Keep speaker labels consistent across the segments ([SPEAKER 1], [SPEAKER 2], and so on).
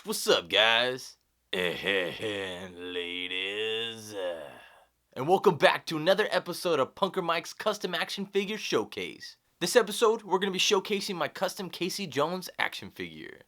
[SPEAKER 1] What's up, guys? And ladies. And welcome back to another episode of Punker Mike's Custom Action Figure Showcase. This episode, we're going to be showcasing my custom Casey Jones action figure.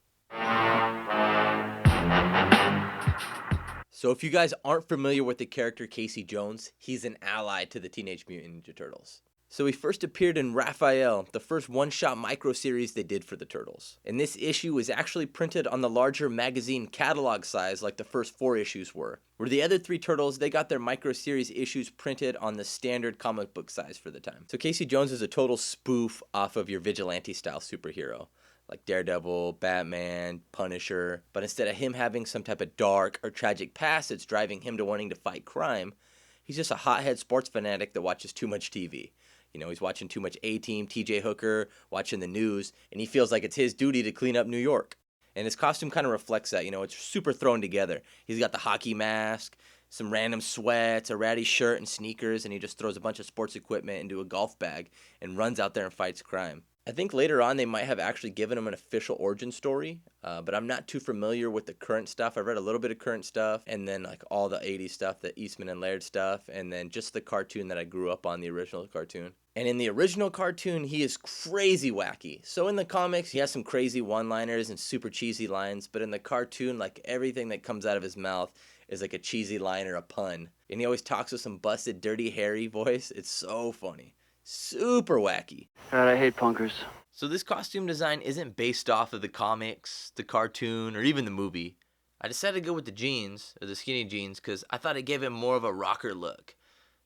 [SPEAKER 1] So if you guys aren't familiar with the character Casey Jones, he's an ally to the Teenage Mutant Ninja Turtles. So he first appeared in Raphael, the first one-shot micro-series they did for the Turtles. And this issue was actually printed on the larger magazine catalog size like the first 4 issues were. Where the other 3 Turtles, they got their micro-series issues printed on the standard comic book size for the time. So Casey Jones is a total spoof off of your vigilante-style superhero, like Daredevil, Batman, Punisher. But instead of him having some type of dark or tragic past that's driving him to wanting to fight crime, he's just a hothead sports fanatic that watches too much TV. You know, he's watching too much A-Team, TJ Hooker, watching the news, and he feels like it's his duty to clean up New York. And his costume kind of reflects that. You know, it's super thrown together. He's got the hockey mask, some random sweats, a ratty shirt and sneakers, and he just throws a bunch of sports equipment into a golf bag and runs out there and fights crime. I think later on they might have actually given him an official origin story, but I'm not too familiar with the current stuff. I've read a little bit of current stuff, and then like all the 80s stuff, the Eastman and Laird stuff, and then just the cartoon that I grew up on, the original cartoon. And in the original cartoon, he is crazy wacky. So in the comics, he has some crazy one-liners and super cheesy lines, but in the cartoon, like everything that comes out of his mouth is like a cheesy line or a pun. And he always talks with some busted, dirty Harry voice. It's so funny. Super wacky.
[SPEAKER 2] God, I hate punkers.
[SPEAKER 1] So this costume design isn't based off of the comics, the cartoon, or even the movie. I decided to go with the jeans, or the skinny jeans, because I thought it gave him more of a rocker look.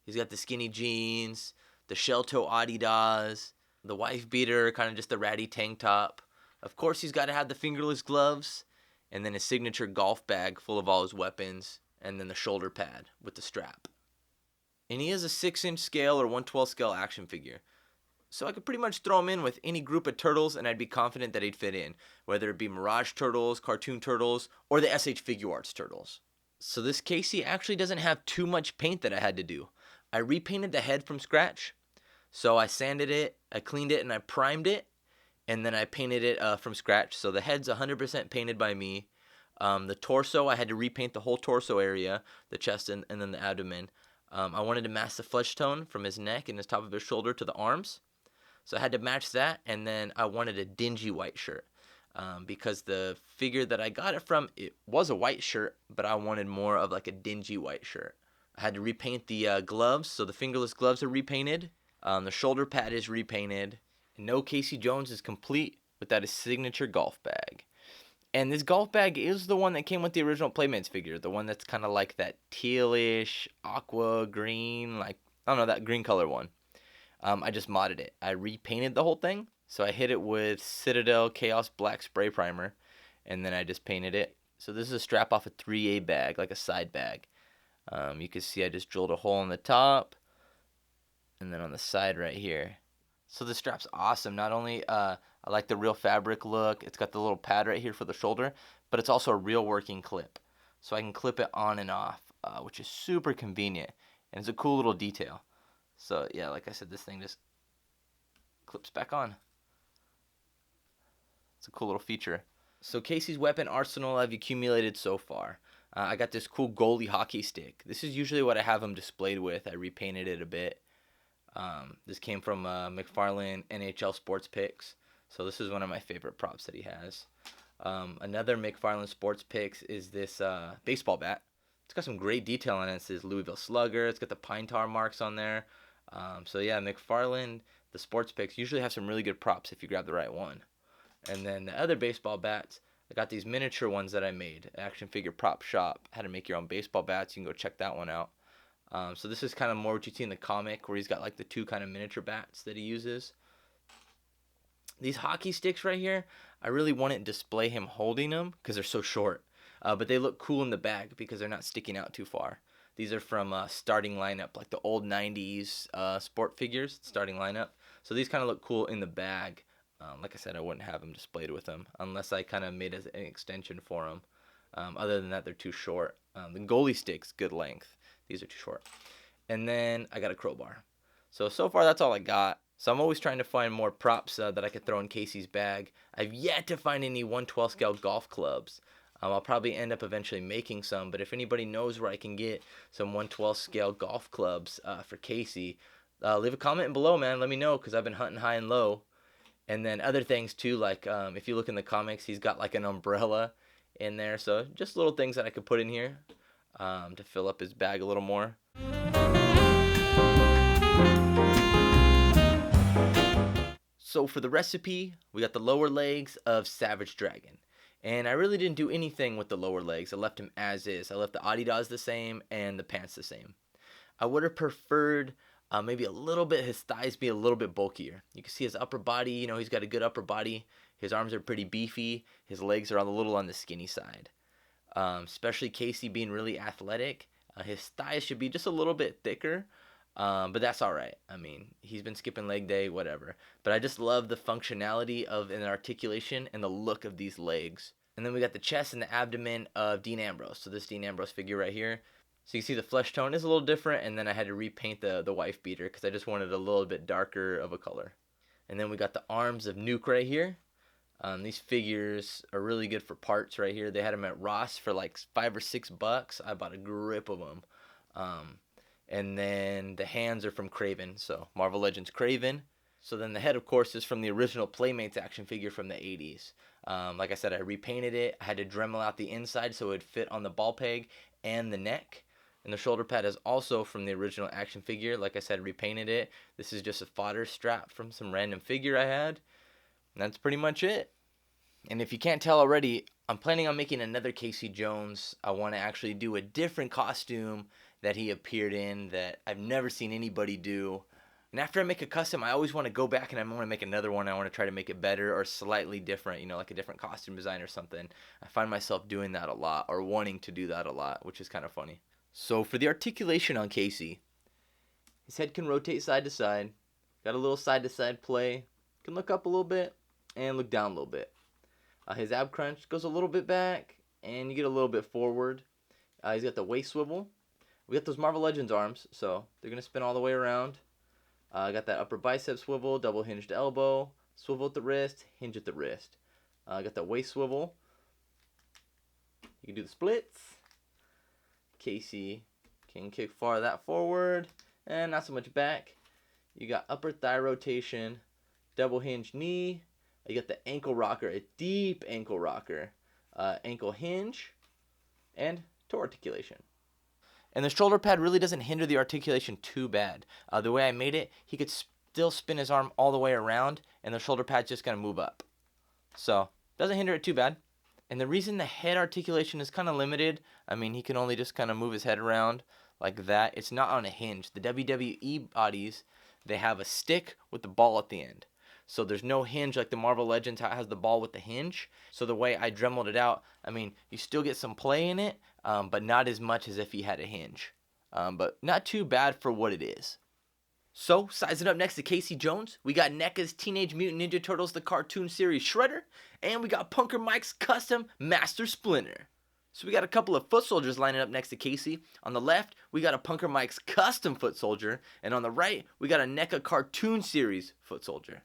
[SPEAKER 1] He's got the skinny jeans, the shell toe Adidas, the wife beater, kind of just the ratty tank top. Of course, he's got to have the fingerless gloves, and then his signature golf bag full of all his weapons, and then the shoulder pad with the strap. And he is a 6-inch scale or 1/12 scale action figure. So I could pretty much throw him in with any group of turtles and I'd be confident that he'd fit in, whether it be Mirage Turtles, Cartoon Turtles, or the SH Figure Arts Turtles. So this Casey actually doesn't have too much paint that I had to do. I repainted the head from scratch. So I sanded it, I cleaned it, and I primed it, and then I painted it from scratch. So the head's 100% painted by me. The torso, I had to repaint the whole torso area, the chest and then the abdomen. I wanted to match the flesh tone from his neck and his top of his shoulder to the arms. So I had to match that, and then I wanted a dingy white shirt because the figure that I got it from, it was a white shirt, but I wanted more of like a dingy white shirt. I had to repaint the gloves, so the fingerless gloves are repainted. The shoulder pad is repainted. And no Casey Jones is complete without his signature golf bag. And this golf bag is the one that came with the original Playmates figure, the one that's kind of like that tealish, aqua, green, like, I don't know, that green color one. I just modded it. I repainted the whole thing. So I hit it with Citadel Chaos Black Spray Primer. And then I just painted it. So this is a strap off a 3A bag, like a side bag. You can see I just drilled a hole in the top. And then on the side right here. So the strap's awesome. Not only I like the real fabric look. It's got the little pad right here for the shoulder. But it's also a real working clip. So I can clip it on and off, which is super convenient. And it's a cool little detail. So, yeah, like I said, this thing just clips back on. It's a cool little feature. So, Casey's weapon arsenal I've accumulated so far. I got this cool goalie hockey stick. This is usually what I have him displayed with. I repainted it a bit. This came from McFarlane NHL Sports Picks. So, this is one of my favorite props that he has. Another McFarlane Sports Picks is this baseball bat. It's got some great detail on it. It says Louisville Slugger. It's got the pine tar marks on there. So yeah, McFarlane, the sports picks usually have some really good props if you grab the right one. And then the other baseball bats, I got these miniature ones that I made. Action Figure Prop Shop. How to make your own baseball bats. You can go check that one out. So this is kind of more what you see in the comic, where he's got like the 2 kind of miniature bats that he uses. These hockey sticks right here, I really want to display him holding them because they're so short. But they look cool in the bag because they're not sticking out too far. These are from Starting Lineup, like the old 90s sport figures, Starting Lineup. So these kind of look cool in the bag. Like I said, I wouldn't have them displayed with them unless I kind of made an extension for them. Other than that, they're too short. The goalie stick's good length. These are too short. And then I got a crowbar. So far, that's all I got. So I'm always trying to find more props that I could throw in Casey's bag. I've yet to find any 1/12 scale golf clubs. I'll probably end up eventually making some, but if anybody knows where I can get some 1/12 scale golf clubs for Casey, leave a comment below, man. Let me know, because I've been hunting high and low. And then other things too, like if you look in the comics, he's got like an umbrella in there. So just little things that I could put in here to fill up his bag a little more. So for the recipe, we got the lower legs of Savage Dragon. And I really didn't do anything with the lower legs. I left him as is. I left the Adidas the same and the pants the same. I would have preferred maybe a little bit, his thighs be a little bit bulkier. You can see his upper body, you know, he's got a good upper body. His arms are pretty beefy. His legs are a little on the skinny side. Especially Casey being really athletic. His thighs should be just a little bit thicker. But that's all right. I mean, he's been skipping leg day, whatever. But I just love the functionality of an articulation and the look of these legs. And then we got the chest and the abdomen of Dean Ambrose. So this Dean Ambrose figure right here. So you can see the flesh tone is a little different, and then I had to repaint the wife beater because I just wanted a little bit darker of a color. And then we got the arms of Nuke right here. These figures are really good for parts right here. They had them at Ross for like $5 or $6. I bought a grip of them. And then the hands are from Kraven, so Marvel Legends Kraven. So then the head, of course, is from the original Playmates action figure from the 80s. Like I said, I repainted it. I had to Dremel out the inside so it would fit on the ball peg and the neck. And the shoulder pad is also from the original action figure. Like I said, repainted it. This is just a fodder strap from some random figure I had. And that's pretty much it. And if you can't tell already, I'm planning on making another Casey Jones. I want to actually do a different costume that he appeared in that I've never seen anybody do. And after I make a custom, I always want to go back and I want to make another one. I want to try to make it better or slightly different, you know, like a different costume design or something. I find myself doing that a lot, or wanting to do that a lot, which is kind of funny. So for the articulation on Casey, his head can rotate side to side. Got a little side to side play. Can look up a little bit and look down a little bit. His ab crunch goes a little bit back and you get a little bit forward. He's got the waist swivel. We got those Marvel Legends arms, so they're going to spin all the way around. Got that upper bicep swivel, double hinged elbow, swivel at the wrist, hinge at the wrist. Got that waist swivel. You can do the splits. Casey can kick that forward and not so much back. You got upper thigh rotation, double hinge knee. You got the ankle rocker, a deep ankle rocker, ankle hinge, and toe articulation. And the shoulder pad really doesn't hinder the articulation too bad. The way I made it, he could still spin his arm all the way around, and the shoulder pad's just going to move up. So, doesn't hinder it too bad. And the reason the head articulation is kind of limited, I mean, he can only just kind of move his head around like that. It's not on a hinge. The WWE bodies, they have a stick with the ball at the end. So there's no hinge like the Marvel Legends has the ball with the hinge. So the way I dremeled it out, I mean, you still get some play in it, but not as much as if he had a hinge. But not too bad for what it is. So, sizing up next to Casey Jones, we got NECA's Teenage Mutant Ninja Turtles the cartoon series Shredder, and we got Punker Mike's custom Master Splinter. So we got a couple of foot soldiers lining up next to Casey. On the left, we got a Punker Mike's custom foot soldier, and on the right, we got a NECA cartoon series foot soldier.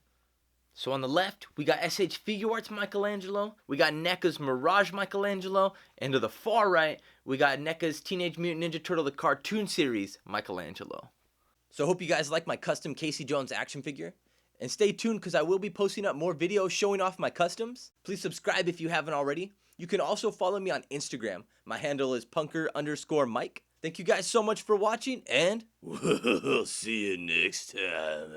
[SPEAKER 1] So on the left, we got SH Figure Arts Michelangelo, we got NECA's Mirage Michelangelo, and to the far right, we got NECA's Teenage Mutant Ninja Turtle the cartoon series Michelangelo. So I hope you guys like my custom Casey Jones action figure. And stay tuned because I will be posting up more videos showing off my customs. Please subscribe if you haven't already. You can also follow me on Instagram. My handle is punker_Mike. Thank you guys so much for watching, and we'll see you next time.